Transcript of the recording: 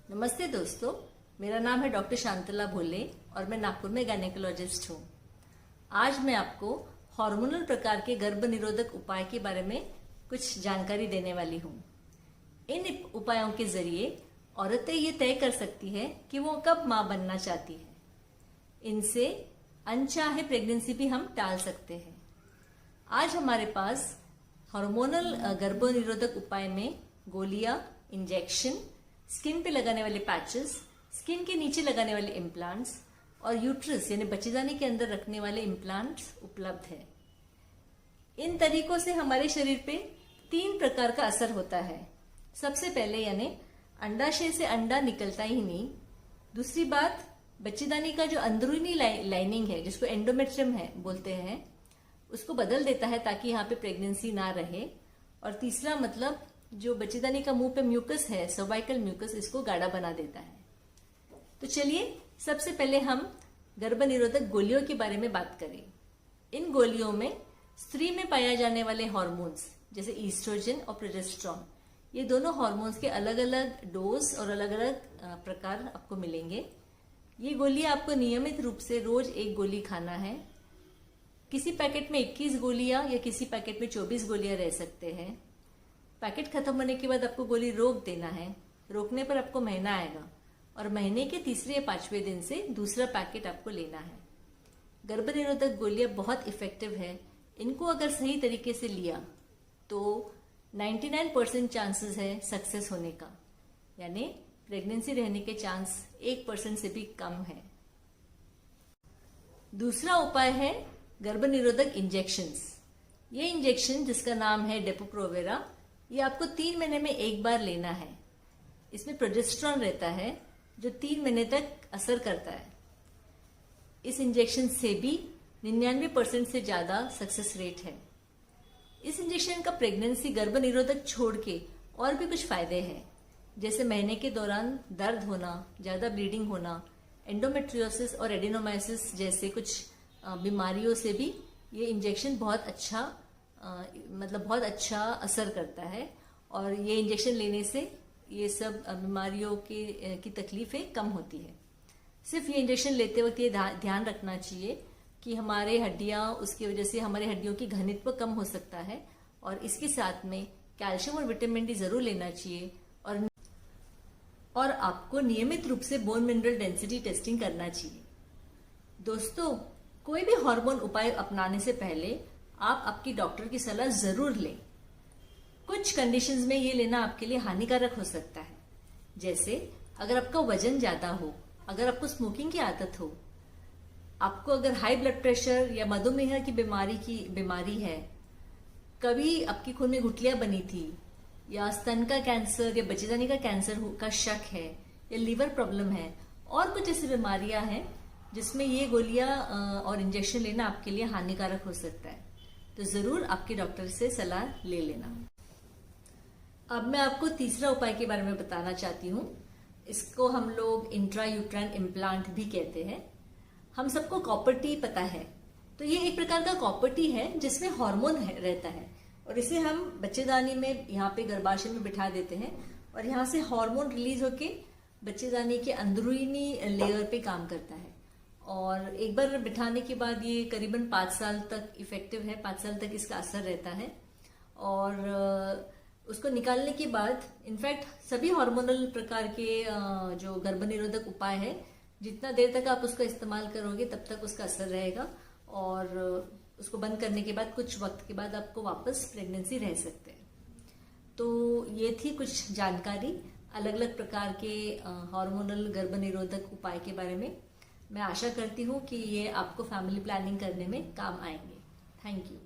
नमस्ते दोस्तों, मेरा नाम है डॉक्टर शांतला भोले और मैं नागपुर में गायनेकोलॉजिस्ट हूँ। आज मैं आपको हार्मोनल प्रकार के गर्भ निरोधक उपाय के बारे में कुछ जानकारी देने वाली हूँ। इन उपायों के जरिए औरतें ये तय कर सकती है कि वो कब माँ बनना चाहती है। इनसे अनचाहे प्रेगनेंसी भी हम टाल सकते हैं। आज हमारे पास हार्मोनल गर्भ निरोधक उपाय में गोलियां, इंजेक्शन, स्किन पे लगाने वाले पैचेस, स्किन के नीचे लगाने वाले इम्प्लांट्स और यूट्रस यानी बच्चेदानी के अंदर रखने वाले इम्प्लांट्स उपलब्ध है। इन तरीकों से हमारे शरीर पे 3 प्रकार का असर होता है। सबसे पहले यानी अंडाशय से अंडा निकलता ही नहीं। दूसरी बात, बच्चेदानी का जो अंदरूनी लाइनिंग है जिसको एंडोमेट्रियम है बोलते हैं, उसको बदल देता है ताकि यहाँ पे प्रेगनेंसी ना रहे। और तीसरा मतलब जो बच्चेदानी का मुंह पे म्यूकस है, सर्वाइकल म्यूकस, इसको गाढ़ा बना देता है। तो चलिए सबसे पहले हम गर्भ निरोधक गोलियों के बारे में बात करें। इन गोलियों में स्त्री में पाया जाने वाले हार्मोन्स जैसे ईस्ट्रोजन और प्रोजेस्टेरॉन, ये दोनों हार्मोन्स के अलग अलग डोज और अलग अलग प्रकार आपको मिलेंगे। ये गोलियां आपको नियमित रूप से रोज 1 गोली खाना है। किसी पैकेट में 21 गोलियां या किसी पैकेट में 24 गोलियां रह सकते हैं। पैकेट खत्म होने के बाद आपको गोली रोक देना है। रोकने पर आपको महीना आएगा और महीने के 3 या 5वें दिन से दूसरा पैकेट आपको लेना है। गर्भ निरोधक गोलियां बहुत इफेक्टिव है। इनको अगर सही तरीके से लिया तो 99% चांसेस है सक्सेस होने का, यानी प्रेगनेंसी रहने के चांस 1% से भी कम है। दूसरा उपाय है गर्भ निरोधक इंजेक्शंस। ये इंजेक्शन जिसका नाम है डेपो-प्रोवेरा, ये आपको 3 महीने में 1 बार लेना है। इसमें प्रोजेस्टेरॉन रहता है जो 3 महीने तक असर करता है। इस इंजेक्शन से भी 99% से ज्यादा सक्सेस रेट है। इस इंजेक्शन का प्रेगनेंसी गर्भ निरोधक छोड़ के और भी कुछ फायदे हैं, जैसे महीने के दौरान दर्द होना, ज्यादा ब्लीडिंग होना, एंडोमेट्रियोसिस और एडिनोमाइसिस जैसे कुछ बीमारियों से भी ये इंजेक्शन बहुत अच्छा असर करता है। और ये इंजेक्शन लेने से ये सब बीमारियों की तकलीफें कम होती है। सिर्फ ये इंजेक्शन लेते वक्त ये ध्यान रखना चाहिए कि हमारे हड्डियां, उसकी वजह से हमारे हड्डियों की घनत्व कम हो सकता है और इसके साथ में कैल्शियम और विटामिन डी जरूर लेना चाहिए। और आपको नियमित रूप से बोन मिनरल डेंसिटी टेस्टिंग करना चाहिए। दोस्तों, कोई भी हार्मोन उपाय अपनाने से पहले आप आपकी डॉक्टर की सलाह जरूर लें। कुछ कंडीशंस में ये लेना आपके लिए हानिकारक हो सकता है, जैसे अगर आपका वजन ज्यादा हो, अगर आपको स्मोकिंग की आदत हो, आपको अगर हाई ब्लड प्रेशर या मधुमेह की बीमारी है, कभी आपकी खून में गुठलियां बनी थी, या स्तन का कैंसर या बच्चेदानी का कैंसर का शक है, या लीवर प्रॉब्लम है, और कुछ ऐसी बीमारियां हैं जिसमें ये गोलियां और इंजेक्शन लेना आपके लिए हानिकारक हो सकता है। तो जरूर आपके डॉक्टर से सलाह ले लेना। अब मैं आपको तीसरा उपाय के बारे में बताना चाहती हूँ। इसको हम लोग इंट्रायूट्राइन इम्प्लांट भी कहते हैं। हम सबको कॉपर टी पता है, तो ये एक प्रकार का कॉपर टी है जिसमें हार्मोन रहता है और इसे हम बच्चेदानी में यहाँ पे गर्भाशय में बिठा देते हैं और यहाँ से हार्मोन रिलीज होके बच्चेदानी के अंदरूनी लेयर पे काम करता है। और एक बार बिठाने के बाद ये करीबन 5 साल तक इफेक्टिव है। 5 साल तक इसका असर रहता है। और उसको निकालने के बाद इनफैक्ट सभी हार्मोनल प्रकार के जो गर्भ निरोधक उपाय है, जितना देर तक आप उसका इस्तेमाल करोगे तब तक उसका असर रहेगा। और उसको बंद करने के बाद कुछ वक्त के बाद आपको वापस प्रेगनेंसी रह सकते हैं। तो ये थी कुछ जानकारी अलग अलग प्रकार के हार्मोनल गर्भ निरोधक उपाय के बारे में। मैं आशा करती हूँ कि ये आपको फैमिली प्लानिंग करने में काम आएंगे। Thank you.